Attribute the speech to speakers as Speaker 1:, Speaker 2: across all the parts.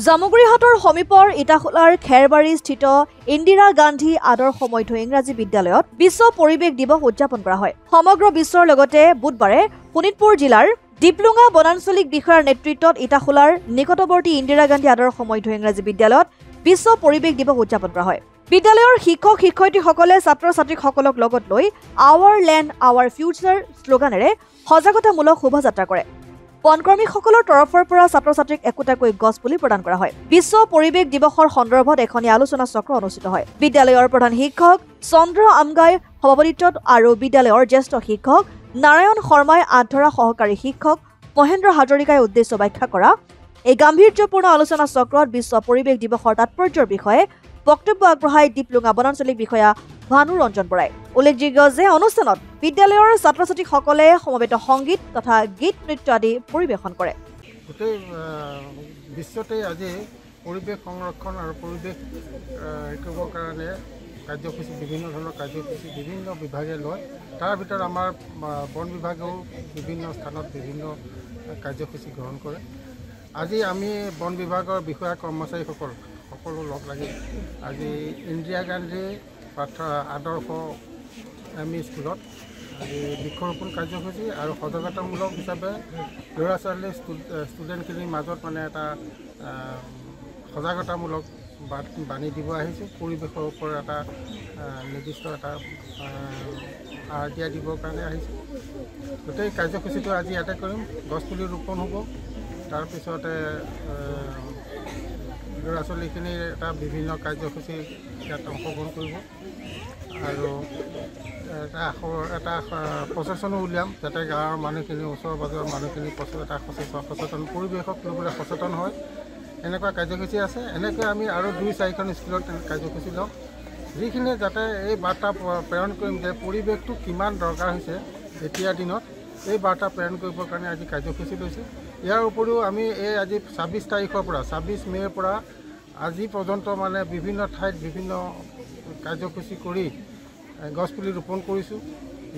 Speaker 1: জামুগুৰিহাটৰ সমীপৰ ইটাখোলাৰ খেৰবাৰীস্থিত ইন্দিৰা গান্ধী আদৰ্শ মধ্য ইংৰাজী বিদ্যালয়ত বিশ্ব পৰিৱেশ দিৱস উদযাপন কৰা হয়। সমগ্ৰ বিশ্বৰ লগতে বুধবাৰে শোণিতপুৰ জিলাৰ ডিপ্লুঙা বনাঞ্চলিক বিষয়াৰ নেতৃত্বত ইটাখোলাৰ নিকটৱৰ্তী ইন্দিৰা গান্ধী আদৰ্শ মধ্য ইংৰাজী বিদ্যালয়ত বিশ্ব পৰিৱেশ দিৱস উদযাপন কৰা হয়। বিদ্যালয়ৰ শিক্ষক-শিক্ষয়িত্ৰীসকলে ছাত্ৰ-ছাত্ৰীসকলক লগত লৈ আৱাৰ লেণ্ড আৱাৰ ফিউচাৰ শ্লোগানেৰে সজাগতামূলক শোভাযাত্ৰা কৰে। বনকৰ্মীসকলৰ তৰফৰ পৰা ছাত্ৰ-ছাত্ৰীক একোটাকৈ গছ পুলি প্ৰদান কৰা হয়। বিশ্ব পৰিৱেশ দিৱসৰ সন্দৰ্ভত এখনি আলোচনা চক্ৰ অনুষ্ঠিত হয়। বিদ্যালয়ৰ প্ৰধান শিক্ষক চন্দ্ৰ আমগাই সভাপতিত্বত আৰু বিদ্যালয়ৰ জ্যেষ্ঠ শিক্ষক নাৰায়ণ শৰ্মাই আধৰা সহকাৰী শিক্ষক মহেন্দ্ৰ হাজৰিকাই উদ্দেশ্য ব্যাখ্যা কৰা এই গাম্ভীৰ্যপূৰ্ণ আলোচনা চক্ৰত বিশ্ব পৰিৱেশ দিৱসৰ তাৎপৰ্যৰ বিষয়ে বক্তব্য আগবঢ়াই ডিপ্লুঙা বনাঞ্চলিক বিষয়া ভানু ৰঞ্জন বৰাই। উল্লেখযোগ্য যে অনুষ্ঠানত বিদ্যালয়ৰ ছাত্ৰ-ছাত্ৰীসকলে সমবেত সংগীত তথা গীত নৃত্য আদি পৰিৱেশন কৰে।
Speaker 2: গোটেই বিশ্বতে আজি পৰিৱেশ সংৰক্ষণ আৰু পৰিৱেশ কৰিবৰ কাৰণে কাৰ্যসূচী বিভিন্ন ধৰণৰ কাৰ্যসূচী বিভিন্ন বিভাগে লয়। তাৰ ভিতৰত আমাৰ বন বিভাগেও বিভিন্ন স্থানত বিভিন্ন কাৰ্যসূচী গ্ৰহণ কৰে। আজি আমি বন বিভাগৰ বিষয়া কৰ্মচাৰীসকল সকলো লগ লাগি আজি ইন্দিৰা গান্ধী আদৰ্শ এম.ই. স্কুলত আজি বৃক্ষৰোপণ কাৰ্যসূচী আৰু সজাগতামূলক হিচাপে ল'ৰা ছোৱালী ষ্টুডেণ্টখিনিৰ মাজত মানে এটা সজাগতামূলক বাণী দিব আহিছোঁ। পৰিৱেশৰ ওপৰত এটা নিৰ্দিষ্ট এটা আইডিয়া দিবৰ কাৰণে আহিছোঁ। গোটেই কাৰ্যসূচীটো আজি ইয়াতে কৰিম। গছপুলি ৰোপণ হ'ব। তাৰপিছতে ল'ৰা ছোৱালীখিনিৰ এটা বিভিন্ন কাৰ্যসূচী ইয়াত অংশগ্ৰহণ কৰিব আৰু এটা প্ৰচেচনো উলিয়াম যাতে গাঁৱৰ মানুহখিনি ওচৰ পাজৰৰ মানুহখিনি এটা সচেতন পৰিৱেশক ল'বলৈ সচেতন হয়। এনেকুৱা কাৰ্যসূচী আছে। এনেকৈ আমি আৰু 2-4খন স্কুলত কাৰ্যসূচী লওঁ, যিখিনি যাতে এই বাৰ্তা প্ৰেৰণ কৰিম যে পৰিৱেশটো কিমান দৰকাৰ হৈছে এতিয়াৰ দিনত। এই বাৰ্তা প্ৰেৰণ কৰিবৰ কাৰণে আজি কাৰ্যসূচী লৈছোঁ। ইয়াৰ উপৰিও আমি এই আজি 26 তাৰিখৰ পৰা 26 মে'ৰ পৰা আজি পৰ্যন্ত মানে বিভিন্ন ঠাইত বিভিন্ন কাৰ্যসূচী কৰি গছপুলি ৰোপণ কৰিছোঁ।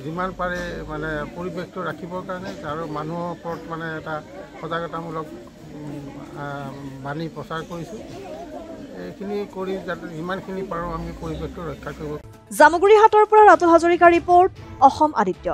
Speaker 2: যিমান পাৰে মানে পৰিৱেশটো ৰাখিবৰ কাৰণে আৰু মানুহৰ ওপৰত মানে এটা সজাগতামূলক বাণী প্ৰচাৰ কৰিছোঁ। এইখিনি কৰি যাতে যিমানখিনি পাৰোঁ আমি পৰিৱেশটো ৰক্ষা কৰিব।
Speaker 1: জামুগুৰিহাটৰ পৰা ৰাতুল হাজৰিকাৰ ৰিপৰ্ট, অসম আদিত্য।